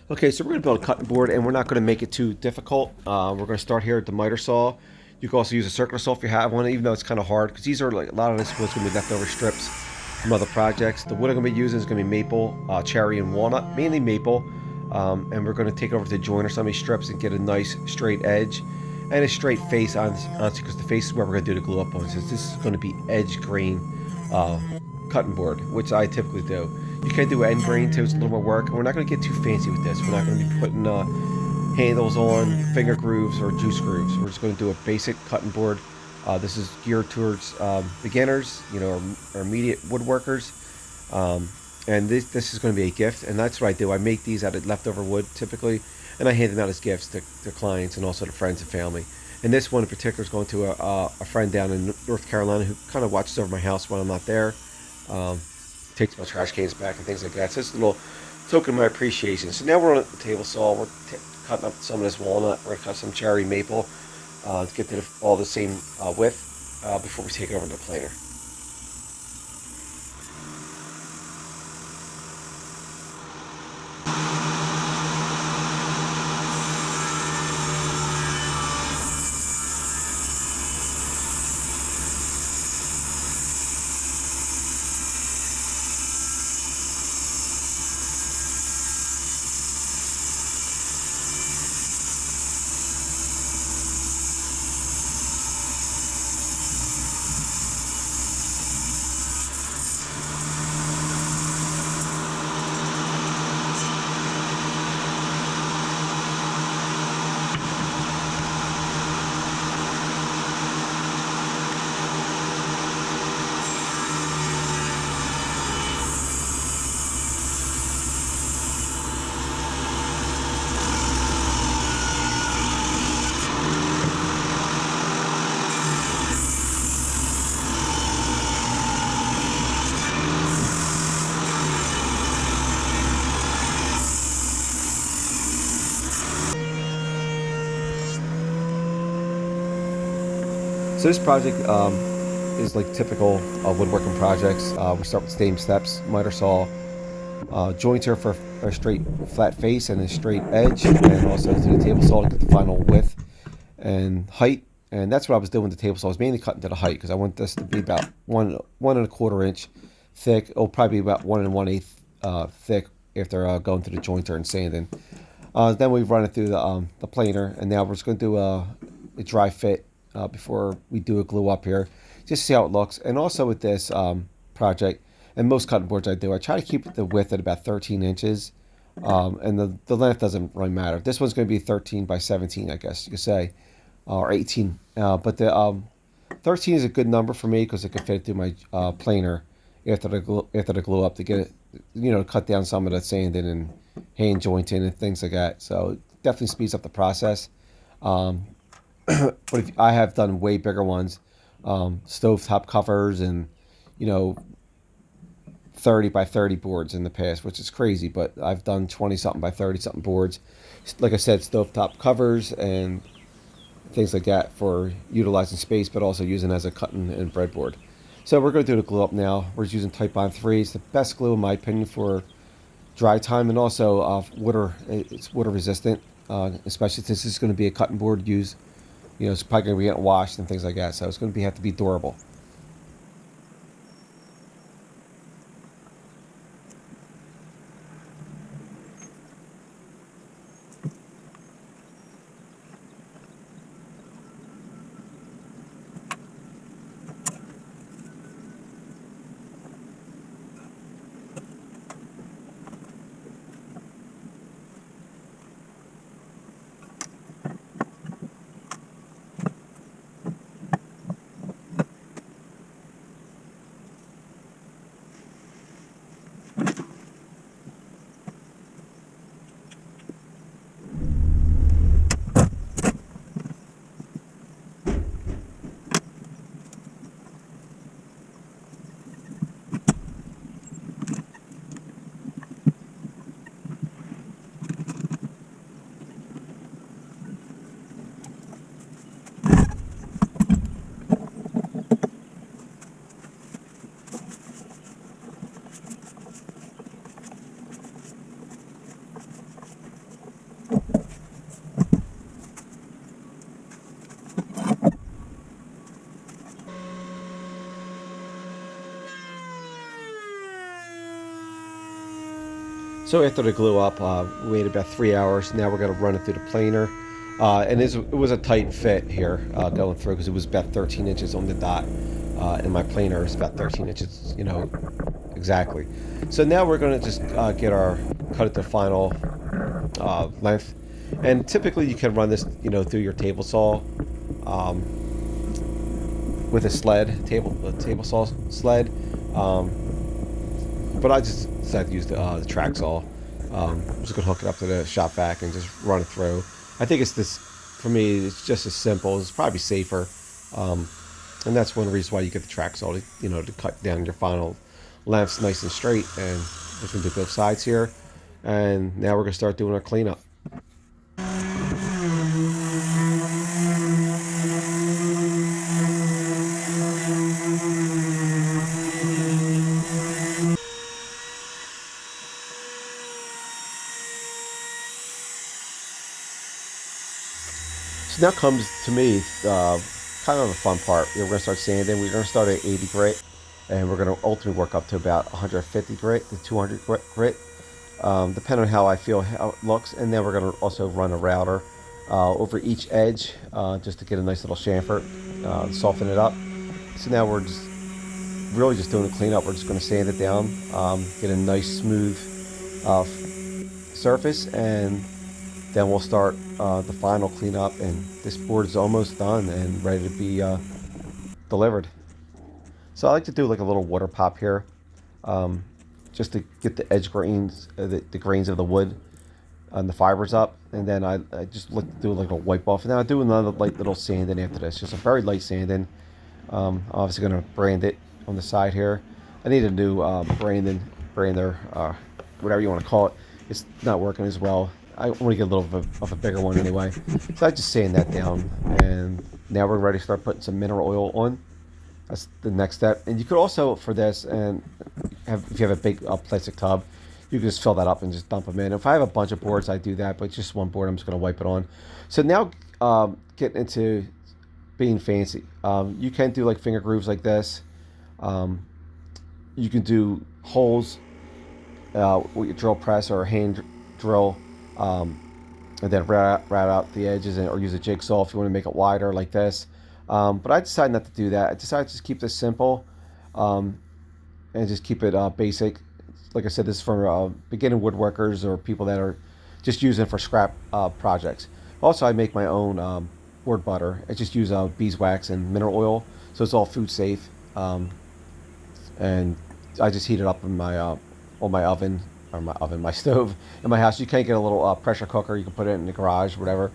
Okay, so we're going to build a cutting board, and we're not going to make it too difficult. We're going to start here at the miter saw. You can also use a circular saw if you have one, even though it's kind of hard, because these are like a lot of this wood's going to be leftover strips from other projects. The wood I'm going to be using is going to be maple, cherry, and walnut, mainly maple. And we're going to take over to the joiner some of these strips and get a nice straight edge and a straight face on, honestly, because the face is where we're going to do the glue up on. So this is going to be edge grain uh, cutting board, which I typically do. You can do end grain too, it's a little more work. And we're not going to get too fancy with this. We're not going to be putting handles on, finger grooves, or juice grooves. We're just going to do a basic cutting board. This is geared towards beginners, or immediate woodworkers. And this is going to be a gift, and that's what I do. I make these out of leftover wood typically, and I hand them out as gifts to clients and also to friends and family. And this one in particular is going to a friend down in North Carolina who kind of watches over my house when I'm not there. Um, Takes my trash cans back and things like that. So it's a little token of my appreciation. So now we're on the table saw. We're cutting up some of this walnut. We're going to cut some cherry maple to get to all the same width before we take it over to the planer. So this project is like typical woodworking projects. We start with the same steps: miter saw, jointer for a straight flat face and a straight edge, and also to the table saw to get the final width and height. And that's what I was doing with the table saw. I was mainly cutting to the height because I want this to be about one and a quarter inch thick. It'll probably be about 1 1/8 thick after going to the jointer and sanding. Then we run it through the planer, and now we're just going to do a dry fit before we do a glue up here, just to see how it looks. And also with this project, and most cutting boards I do, I try to keep the width at about 13 inches, and the length doesn't really matter. This one's going to be 13 by 17, I guess you could say, or 18. But the 13 is a good number for me because it can fit through my planer after the glue up to get it, cut down some of the sanding and hand jointing and things like that. So it definitely speeds up the process. Um, but if I have done way bigger ones, stovetop covers and you know 30 by 30 boards in the past, which is crazy. But I've done 20 something by 30 something boards. Like I said, stovetop covers and things like that for utilizing space, but also using as a cutting and breadboard. So we're going to do the glue up now. We're using Type Bond 3. It's the best glue in my opinion for dry time, and also it's water resistant, especially since it's going to be a cutting board used. It's probably going to be getting washed and things like that. So it's going to have to be durable. So after the glue up, we waited about 3 hours. Now we're going to run it through the planer. And it was a tight fit here going through because it was about 13 inches on the dot. And my planer is about 13 inches, exactly. So now we're going to just cut it to final length. And typically you can run this, through your table saw with a table saw sled. But I just decided to use the track saw. I'm just gonna hook it up to the shop vac and just run it through. I think it's this for me. It's just as simple. It's probably safer, um, and that's one reason why you get the track saw to cut down your final lengths nice and straight. And we're gonna do both sides here. And now we're gonna start doing our cleanup. So now comes to me kind of the fun part. We're going to start sanding. We're going to start at 80 grit, and we're going to ultimately work up to about 150 grit to 200 grit, depending on how I feel how it looks. And then we're going to also run a router over each edge just to get a nice little chamfer, soften it up. So now we're just really just doing a cleanup. We're just going to sand it down, get a nice smooth surface, and then we'll start the final cleanup, and this board is almost done and ready to be delivered. So I like to do like a little water pop here, just to get the edge grains, the grains of the wood and the fibers up, and then I just like to do like a wipe off, and then I do another light little sanding after this, just a very light sanding. Obviously going to brand it on the side here. I need a new brander, whatever you want to call it. It's not working as well. I want to get a little of a bigger one anyway. So I just sand that down, and now we're ready to start putting some mineral oil on. That's the next step. And you could also, for this, and if you have a big plastic tub, you can just fill that up and just dump them in. If I have a bunch of boards, I do that, but just one board, I'm just going to wipe it on. So now getting into being fancy. You can do like finger grooves like this. You can do holes with your drill press or a hand drill, and then route out the edges, or use a jigsaw if you want to make it wider like this. But I decided not to do that. I decided to just keep this simple, and just keep it basic. Like I said, this is for beginning woodworkers or people that are just using it for scrap projects. Also, I make my own board butter. I just use beeswax and mineral oil, so it's all food safe. And I just heat it up in my on my oven, my stove in my house. You can get a little pressure cooker. You can put it in the garage, whatever.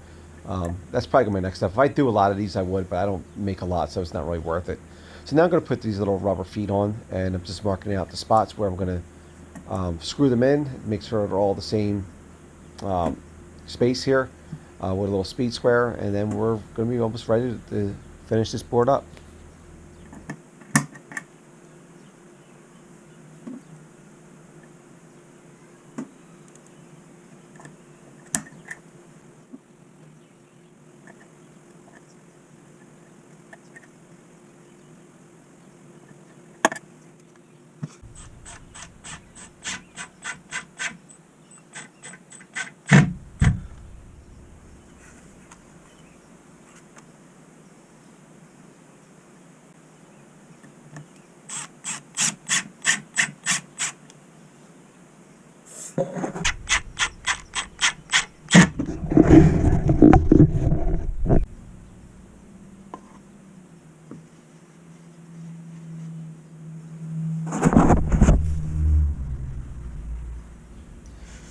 That's probably gonna be my next step. If I do a lot of these, I would, but I don't make a lot, so it's not really worth it. So now I'm gonna put these little rubber feet on, and I'm just marking out the spots where I'm gonna screw them in. Make sure they're all the same space here with a little speed square, and then we're gonna be almost ready to finish this board up.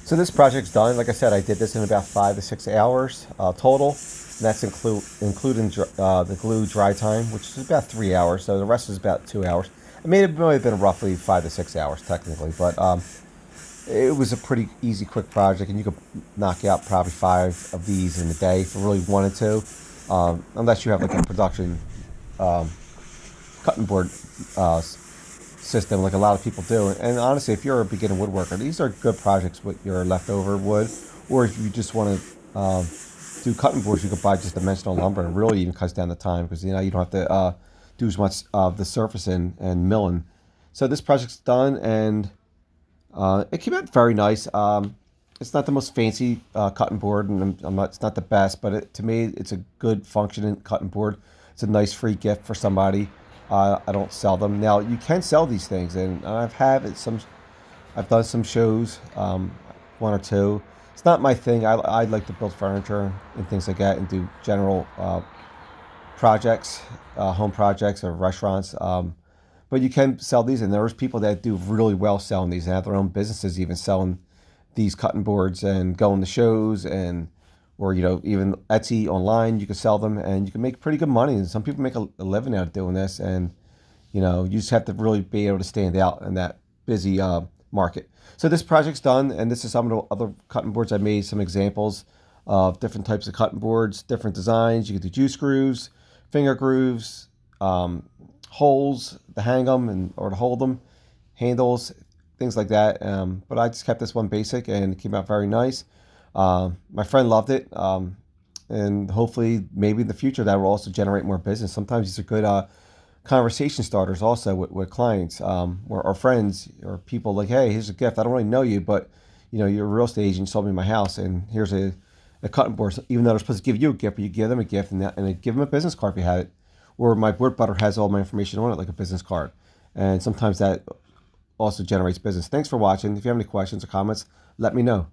So this project's done. Like I said, I did this in about 5 to 6 hours total. And that's including the glue dry time, which is about 3 hours. So the rest is about 2 hours. I mean, it might have been roughly 5 to 6 hours technically, but it was a pretty easy, quick project, and you could knock out probably 5 of these in a day if you really wanted to, unless you have like a production cutting board system like a lot of people do. And honestly, if you're a beginner woodworker, these are good projects with your leftover wood. Or if you just want to do cutting boards, you could buy just dimensional lumber, and really even cuts down the time, because you don't have to do as much of the surfacing and milling. So this project's done, and It came out very nice. It's not the most fancy cutting board, and I'm not. It's not the best, but to me, it's a good functioning cutting board. It's a nice free gift for somebody. I don't sell them now. You can sell these things, and I've had it some. I've done some shows, one or two. It's not my thing. I like to build furniture and things like that, and do general projects, home projects or restaurants. But you can sell these, and there's people that do really well selling these and have their own businesses even selling these cutting boards and going to shows and or even Etsy online. You can sell them and you can make pretty good money. And some people make a living out of doing this, and you just have to really be able to stand out in that busy market. So this project's done, and this is some of the other cutting boards I made. Some examples of different types of cutting boards, different designs. You can do juice grooves, finger grooves, holes to hang them and or to hold them, handles, things like that. But I just kept this one basic, and it came out very nice. My friend loved it, and hopefully, maybe in the future, that will also generate more business. Sometimes these are good conversation starters also with clients or friends or people like, hey, here's a gift. I don't really know you, but you're a real estate agent. You sold me my house, and here's a cutting board. So even though they're supposed to give you a gift, but you give them a gift, and they give them a business card if you have it. Or my board butter has all my information on it, like a business card. And sometimes that also generates business. Thanks for watching. If you have any questions or comments, let me know.